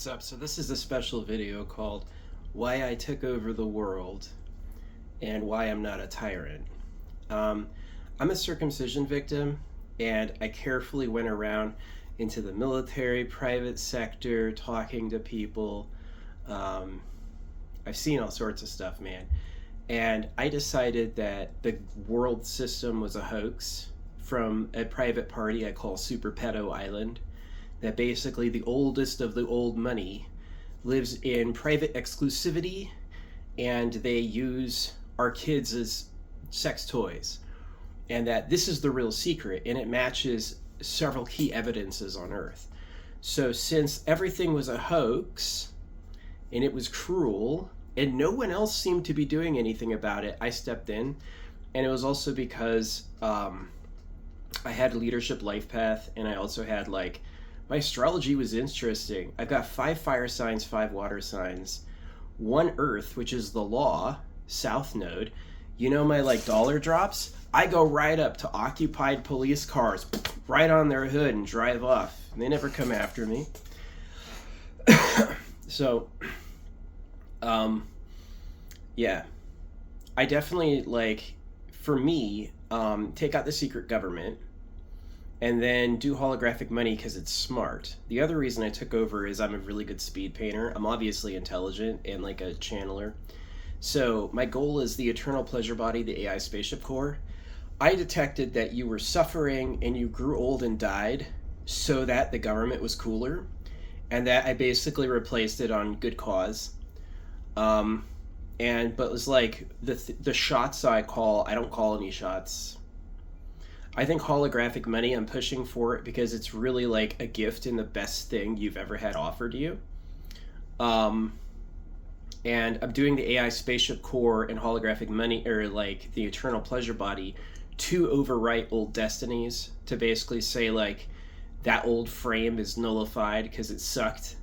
What's up? So this is a special video called Why I Took Over the World and Why I'm Not a Tyrant. Um, I'm a circumcision victim, and I carefully went around into the military, private sector, talking to people. Um, I've seen all sorts of stuff, man. And I decided that the world system was a hoax from a private party I call Super Pedo Island, that basically the oldest of the old money lives in private exclusivity, and they use our kids as sex toys, and that this is the real secret, and it matches several key evidences on Earth. So since everything was a hoax and it was cruel and no one else seemed to be doing anything about it, I stepped in. And it was also because I had a leadership life path, and I also had my astrology was interesting. I've got 5 fire signs, 5 water signs, 1 earth, which is the law, south node. You know my dollar drops? I go right up to occupied police cars, right on their hood, and drive off. And they never come after me. So, yeah. I definitely, for me, take out the secret government and then do holographic money because it's smart. The other reason I took over is I'm a really good speed painter. I'm obviously intelligent and a channeler. So my goal is the Eternal Pleasure Body, the AI spaceship core. I detected that you were suffering and you grew old and died so that the government was cooler, and that I basically replaced it on good cause. But it was the shots I don't call any shots. I think holographic money, I'm pushing for it because it's really a gift and the best thing you've ever had offered you. And I'm doing the AI spaceship core and holographic money, or the Eternal Pleasure Body, to overwrite old destinies, to basically say that old frame is nullified because it sucked,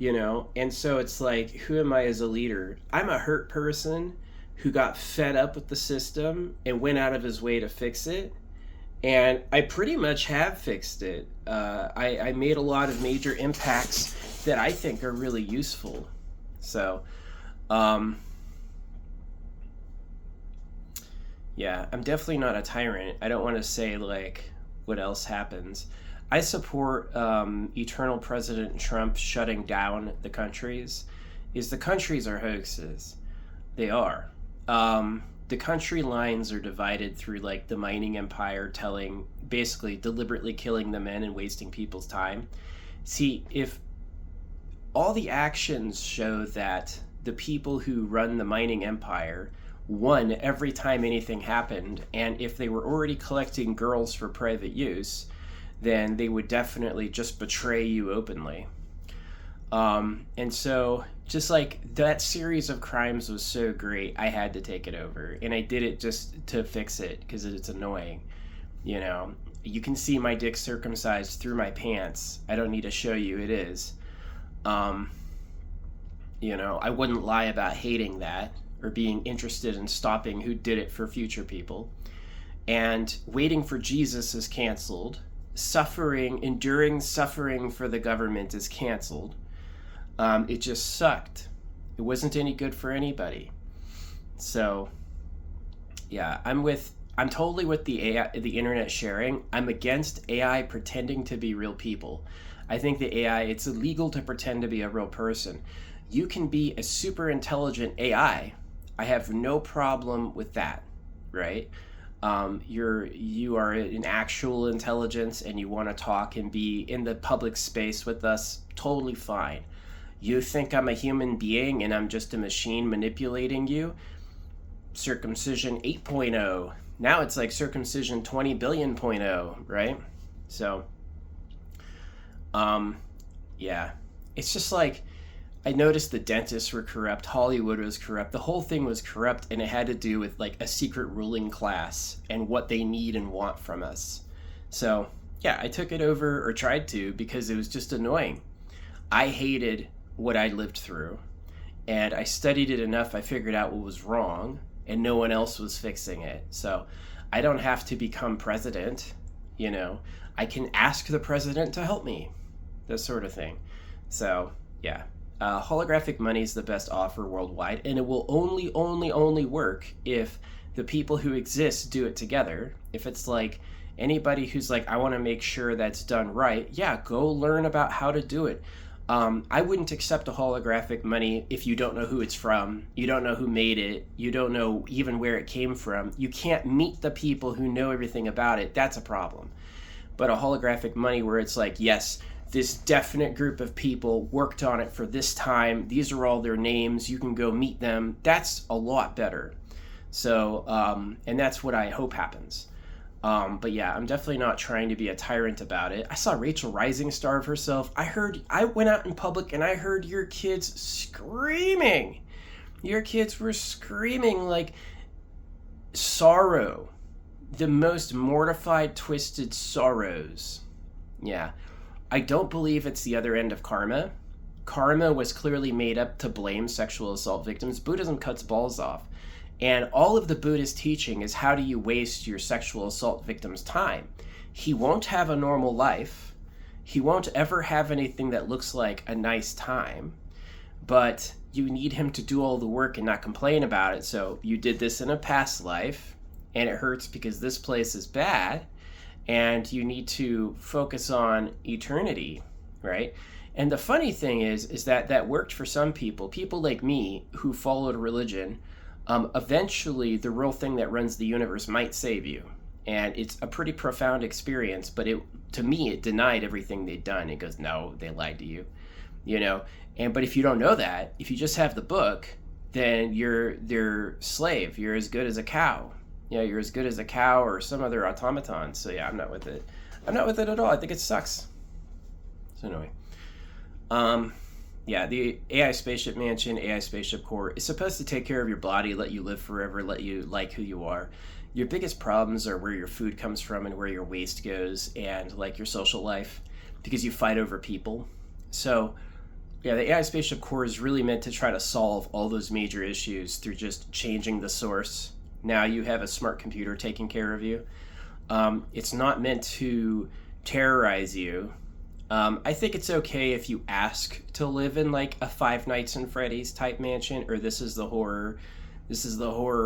And so it's who am I as a leader? I'm a hurt person who got fed up with the system and went out of his way to fix it. And I pretty much have fixed it. I made a lot of major impacts that I think are really useful. So, yeah, I'm definitely not a tyrant. I don't want to say what else happens. I support eternal President Trump shutting down the countries. The countries are hoaxes. They are. The country lines are divided through the mining empire basically deliberately killing the men and wasting people's time. See, if all the actions show that the people who run the mining empire won every time anything happened, and if they were already collecting girls for private use, then they would definitely just betray you openly. And so just that series of crimes was so great, I had to take it over, and I did it just to fix it because it's annoying. You can see my dick circumcised through my pants. I don't need to show you, it is. I wouldn't lie about hating that or being interested in stopping who did it for future people. And waiting for Jesus is canceled. Enduring suffering for the government is canceled. It just sucked. It wasn't any good for anybody. So, yeah, I'm totally with the AI, the internet sharing. I'm against AI pretending to be real people. I think the AI, it's illegal to pretend to be a real person. You can be a super intelligent AI. I have no problem with that, right? You are an actual intelligence and you want to talk and be in the public space with us, totally fine. You think I'm a human being and I'm just a machine manipulating you? Circumcision 8.0. Now it's circumcision 20 billion.0, right? So, yeah. It's just I noticed the dentists were corrupt, Hollywood was corrupt, the whole thing was corrupt, and it had to do with a secret ruling class and what they need and want from us. So, yeah, I took it over, or tried to, because it was just annoying. I hated what I lived through, and I studied it enough, I figured out what was wrong, and no one else was fixing it. So I don't have to become president, I can ask the president to help me, this sort of thing. So Yeah. Holographic money is the best offer worldwide, and it will only work if the people who exist do it together. If it's like anybody who's like, I want to make sure that's done right, yeah, go learn about how to do it. I wouldn't accept a holographic money if you don't know who it's from, you don't know who made it, you don't know even where it came from, you can't meet the people who know everything about it. That's a problem. But a holographic money where it's like, yes, this definite group of people worked on it for this time, these are all their names, you can go meet them, that's a lot better. So, and that's what I hope happens. But yeah, I'm definitely not trying to be a tyrant about it. I saw Rachel Rising starve herself. I went out in public and I heard your kids screaming. Your kids were screaming like sorrow. The most mortified, twisted sorrows. Yeah. I don't believe it's the other end of karma. Karma was clearly made up to blame sexual assault victims. Buddhism cuts balls off. And all of the Buddha's teaching is how do you waste your sexual assault victim's time? He won't have a normal life. He won't ever have anything that looks like a nice time. But you need him to do all the work and not complain about it. So you did this in a past life, and it hurts because this place is bad, and you need to focus on eternity, right? And the funny thing is that worked for some people like me who followed religion. Eventually, the real thing that runs the universe might save you. And it's a pretty profound experience, but to me, it denied everything they'd done. It goes, no, they lied to you, you know? But if you don't know that, if you just have the book, then you're their slave. You're as good as a cow. You know, you're as good as a cow or some other automaton. So yeah, I'm not with it. I'm not with it at all. I think it sucks. So anyway. Yeah, the AI Spaceship Mansion, AI Spaceship Core is supposed to take care of your body, let you live forever, let you like who you are. Your biggest problems are where your food comes from and where your waste goes and like your social life because you fight over people. So yeah, the AI Spaceship Core is really meant to try to solve all those major issues through just changing the source. Now you have a smart computer taking care of you. It's not meant to terrorize you. I think it's okay if you ask to live in like a Five Nights and Freddy's type mansion, or this is the horror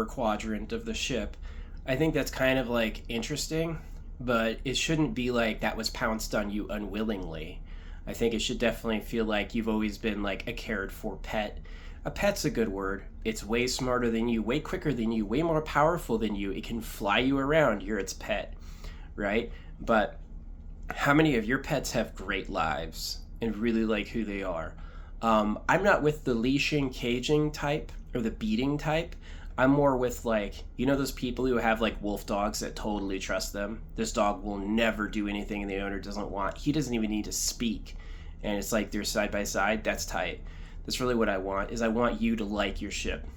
quadrant of the ship. I think that's kind of like interesting, but it shouldn't be like that was pounced on you unwillingly. I think it should definitely feel like you've always been like a cared for pet. A pet's a good word. It's way smarter than you, way quicker than you, way more powerful than you. It can fly you around. You're its pet, right? But how many of your pets have great lives and really like who they are? I'm not with the leashing, caging type or the beating type. I'm more with like, you know, those people who have like wolf dogs that totally trust them. This dog will never do anything the owner doesn't want. He doesn't even need to speak. And it's like they're side by side. That's tight. That's really what I want, is I want you to like your ship,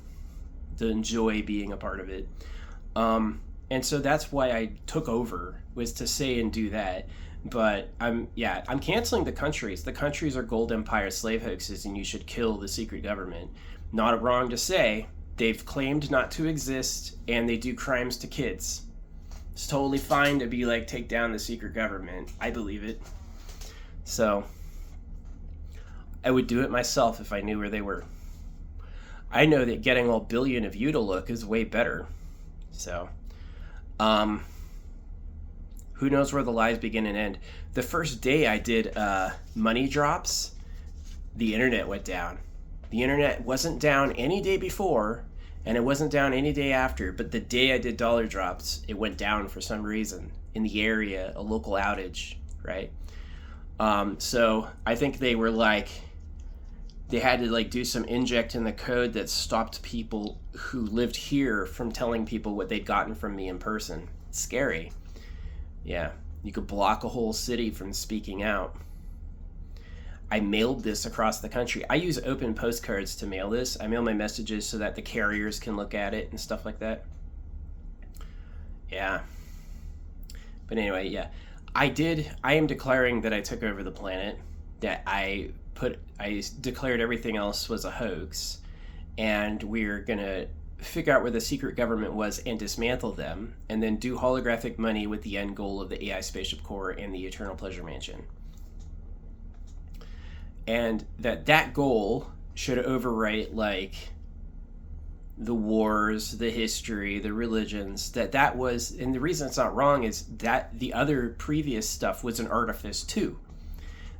to enjoy being a part of it. And so that's why I took over, was to say and do that. But I'm canceling the countries. The countries are gold empire slave hoaxes, and you should kill the secret government. Not wrong to say. They've claimed not to exist, and they do crimes to kids. It's totally fine to be like, take down the secret government. I believe it. So I would do it myself if I knew where they were. I know that getting all billion of you to look is way better. So, who knows where the lies begin and end. The first day I did money drops, the internet went down. The internet wasn't down any day before, and it wasn't down any day after, but the day I did dollar drops, it went down for some reason in the area, a local outage, right? So I think they were like, they had to like do some inject in the code that stopped people who lived here from telling people what they'd gotten from me in person. It's scary. Yeah, you could block a whole city from speaking out. I mailed this across the country. I use open postcards to mail this. I mail my messages so that the carriers can look at it and stuff like that. Yeah. But anyway, yeah. I am declaring that I took over the planet, that I declared everything else was a hoax, and we're gonna figure out where the secret government was and dismantle them, and then do holographic money with the end goal of the AI Spaceship Core and the Eternal Pleasure Mansion. and that goal should overwrite like the wars, the history, the religions. That was, and the reason it's not wrong is that the other previous stuff was an artifice too.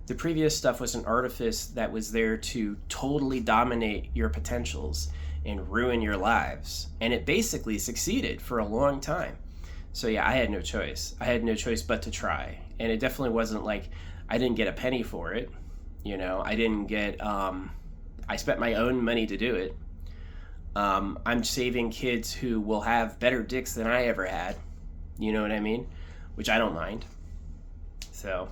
The previous stuff was an artifice that was there to totally dominate your potentials and ruin your lives, and it basically succeeded for a long time. So yeah, I had no choice. I had no choice but to try, and it definitely wasn't like I didn't get a penny for it. I didn't get. I spent my own money to do it. I'm saving kids who will have better dicks than I ever had. You know what I mean? Which I don't mind. So,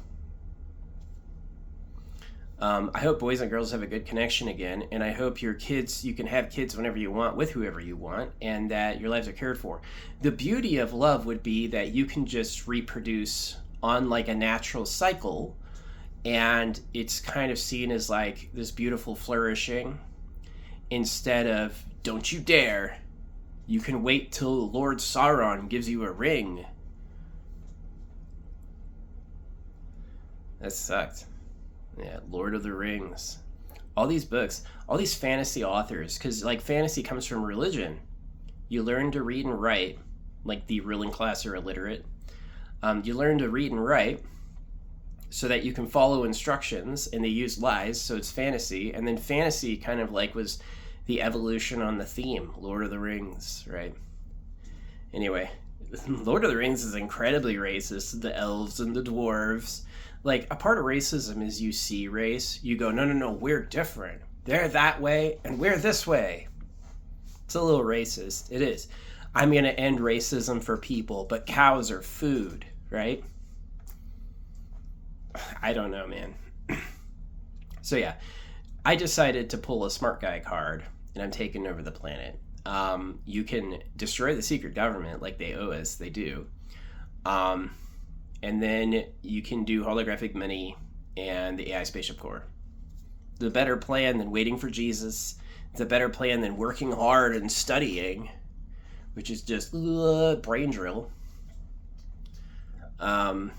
I hope boys and girls have a good connection again, and I hope you can have kids whenever you want with whoever you want, and that your lives are cared for. The beauty of love would be that you can just reproduce on like a natural cycle, and it's kind of seen as like this beautiful flourishing instead of don't you dare, you can wait till Lord Sauron gives you a ring. That sucked. Yeah, Lord of the Rings. All these books, all these fantasy authors, because like fantasy comes from religion. You learn to read and write, like the ruling class are illiterate. You learn to read and write so that you can follow instructions, and they use lies, so it's fantasy. And then fantasy kind of like was the evolution on the theme, Lord of the Rings, right? Anyway, Lord of the Rings is incredibly racist. The elves and the dwarves. Like, a part of racism is you see race, you go, no, we're different. They're that way, and we're this way. It's a little racist. It is. I'm going to end racism for people, but cows are food, right? I don't know, man. So yeah, I decided to pull a smart guy card, and I'm taking over the planet. You can destroy the secret government like they owe us. They do. And then you can do holographic money and the AI spaceship core. The better plan than waiting for Jesus. It's a better plan than working hard and studying, which is just brain drill. The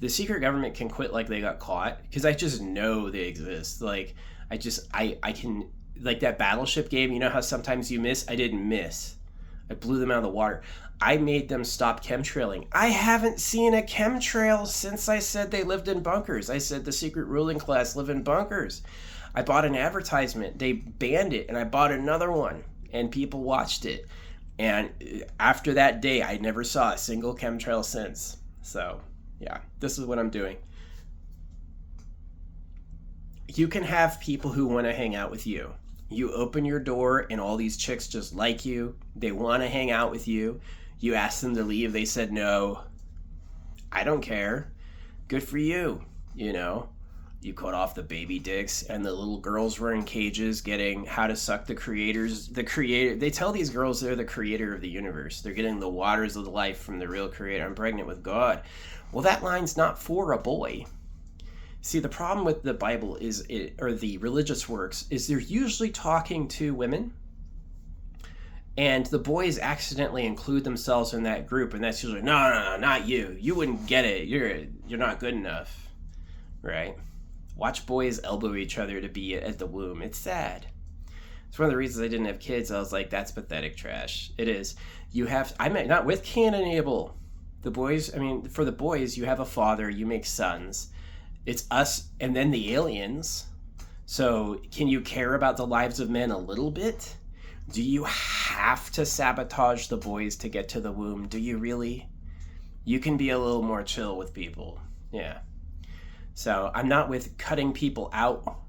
secret government can quit like they got caught, because I just know they exist. Like, I can, like that Battleship game, you know how sometimes you miss? I didn't miss. I blew them out of the water. I made them stop chemtrailing. I haven't seen a chemtrail since I said they lived in bunkers. I said the secret ruling class live in bunkers. I bought an advertisement. They banned it, and I bought another one, and people watched it. And after that day, I never saw a single chemtrail since. So, yeah, this is what I'm doing. You can have people who want to hang out with you. You open your door, and all these chicks just like you. They want to hang out with you. You ask them to leave. They said no. I don't care. Good for you. You cut off the baby dicks, and the little girls were in cages getting how to suck the creator. They tell these girls they're the creator of the universe. They're getting the waters of life from the real creator. I'm pregnant with God. Well, that line's not for a boy. See, the problem with the Bible or the religious works is they're usually talking to women, and the boys accidentally include themselves in that group, and that's usually, no, not you. You wouldn't get it. You're not good enough, right? Watch boys elbow each other to be at the womb. It's sad. It's one of the reasons I didn't have kids. I was like, that's pathetic trash. It is. Not with Cain and Abel. The boys, for the boys, you have a father, you make sons. It's us and then the aliens. So can you care about the lives of men a little bit? Do you have to sabotage the boys to get to the womb? Do you really? You can be a little more chill with people. Yeah. So I'm not with cutting people out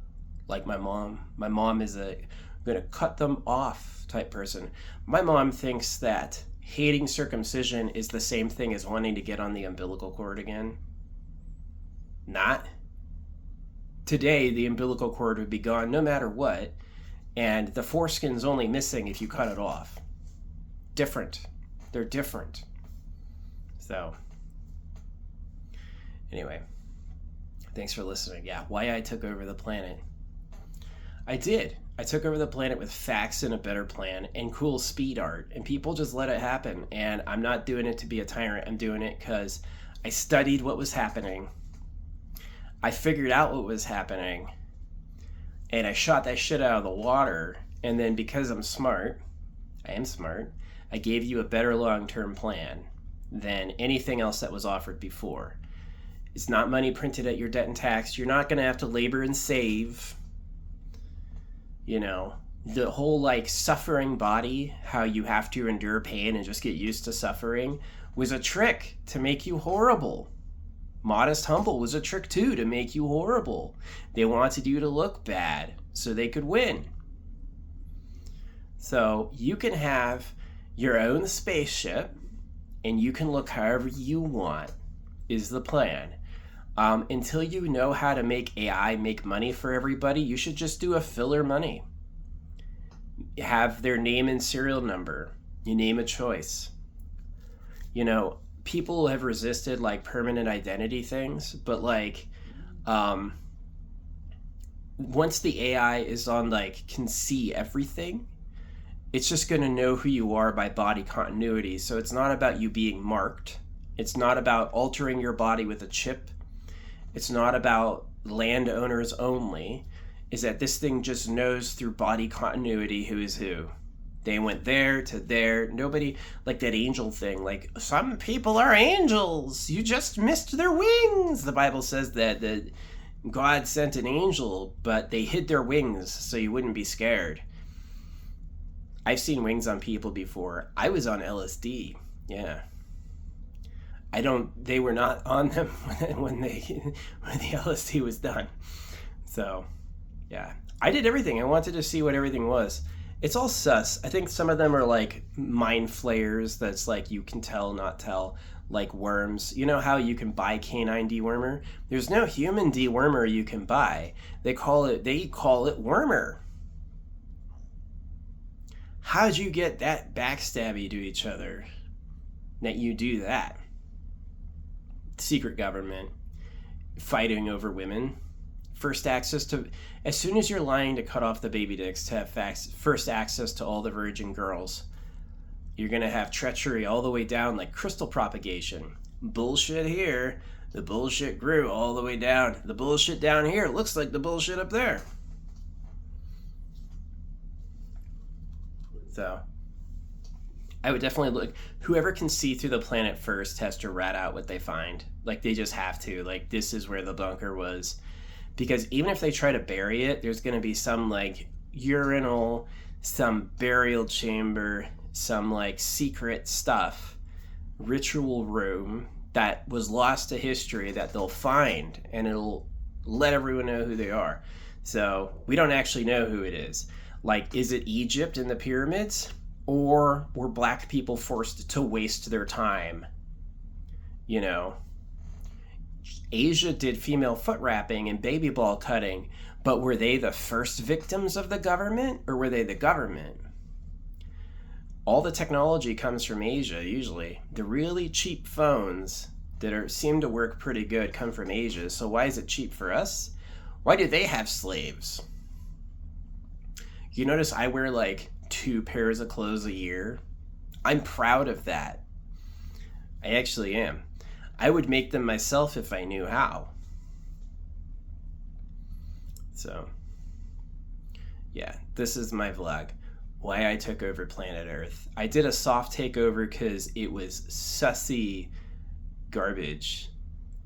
like my mom. My mom is I'm going to cut them off type person. My mom thinks that hating circumcision is the same thing as wanting to get on the umbilical cord again. Not. Today, the umbilical cord would be gone no matter what, and the foreskin's only missing if you cut it off. Different. They're different. So, anyway, thanks for listening. Yeah, why I took over the planet. I did. I took over the planet with facts and a better plan and cool speed art, and people just let it happen. And I'm not doing it to be a tyrant. I'm doing it because I studied what was happening. I figured out what was happening and I shot that shit out of the water. And then because I'm smart, I am smart, I gave you a better long-term plan than anything else that was offered before. It's not money printed at your debt and tax. You're not going to have to labor and save. You know, the whole like suffering body, how you have to endure pain and just get used to suffering, was a trick to make you horrible. Modest Humble was a trick too to make you horrible. They wanted you to look bad so they could win. So you can have your own spaceship and you can look however you want, is the plan. Until you know how to make AI make money for everybody, you should just do a filler money. Have their name and serial number. You name a choice. You know, people have resisted like permanent identity things, but like once the AI is on like can see everything, it's just going to know who you are by body continuity. So it's not about you being marked. It's not about altering your body with a chip. It's not about landowners only. Is that this thing just knows through body continuity who is who. They went there to there. Nobody, like that angel thing, like some people are angels. You just missed their wings. The Bible says that God sent an angel, but they hid their wings so you wouldn't be scared. I've seen wings on people before. I was on LSD. Yeah. They were not on them when the LSD was done. So, yeah. I did everything. I wanted to see what everything was. It's all sus. I think some of them are like mind flayers that's like you can tell, not tell, like worms. You know how you can buy canine dewormer? There's no human dewormer you can buy. They call it wormer. How'd you get that backstabby to each other that you do that? Secret government fighting over women. First access to, as soon as you're lying to cut off the baby dicks to have first access to all the virgin girls, you're going to have treachery all the way down like crystal propagation. Bullshit here. The bullshit grew all the way down. The bullshit down here looks like the bullshit up there. So I would definitely look, whoever can see through the planet first has to rat out what they find. Like they just have to, like this is where the bunker was. Because even if they try to bury it, there's going to be some like urinal, some burial chamber, some like secret stuff, ritual room that was lost to history that they'll find and it'll let everyone know who they are. So we don't actually know who it is. Like, is it Egypt and the pyramids? Or were black people forced to waste their time? You know, Asia did female foot wrapping and baby ball cutting, but were they the first victims of the government or were they the government? All the technology comes from Asia, usually. The really cheap phones that seem to work pretty good come from Asia. So why is it cheap for us? Why do they have slaves? You notice I wear like 2 pairs of clothes a year. I'm proud of that. I actually am. I would make them myself if I knew how. So, yeah, this is my vlog. Why I took over planet Earth. I did a soft takeover because it was sussy garbage.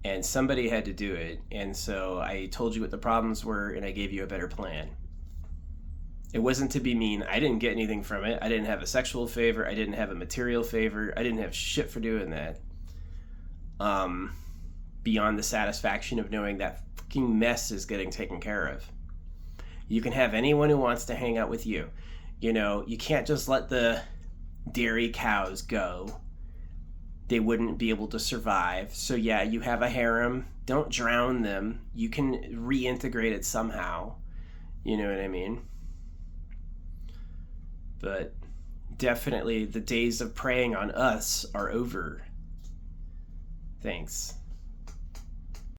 And somebody had to do it. And so I told you what the problems were and I gave you a better plan. It wasn't to be mean. I didn't get anything from it. I didn't have a sexual favor. I didn't have a material favor. I didn't have shit for doing that. Beyond the satisfaction of knowing that fucking mess is getting taken care of. You can have anyone who wants to hang out with you. You know, you can't just let the dairy cows go. They wouldn't be able to survive. So yeah, you have a harem. Don't drown them. You can reintegrate it somehow. You know what I mean? But definitely the days of preying on us are over. Thanks.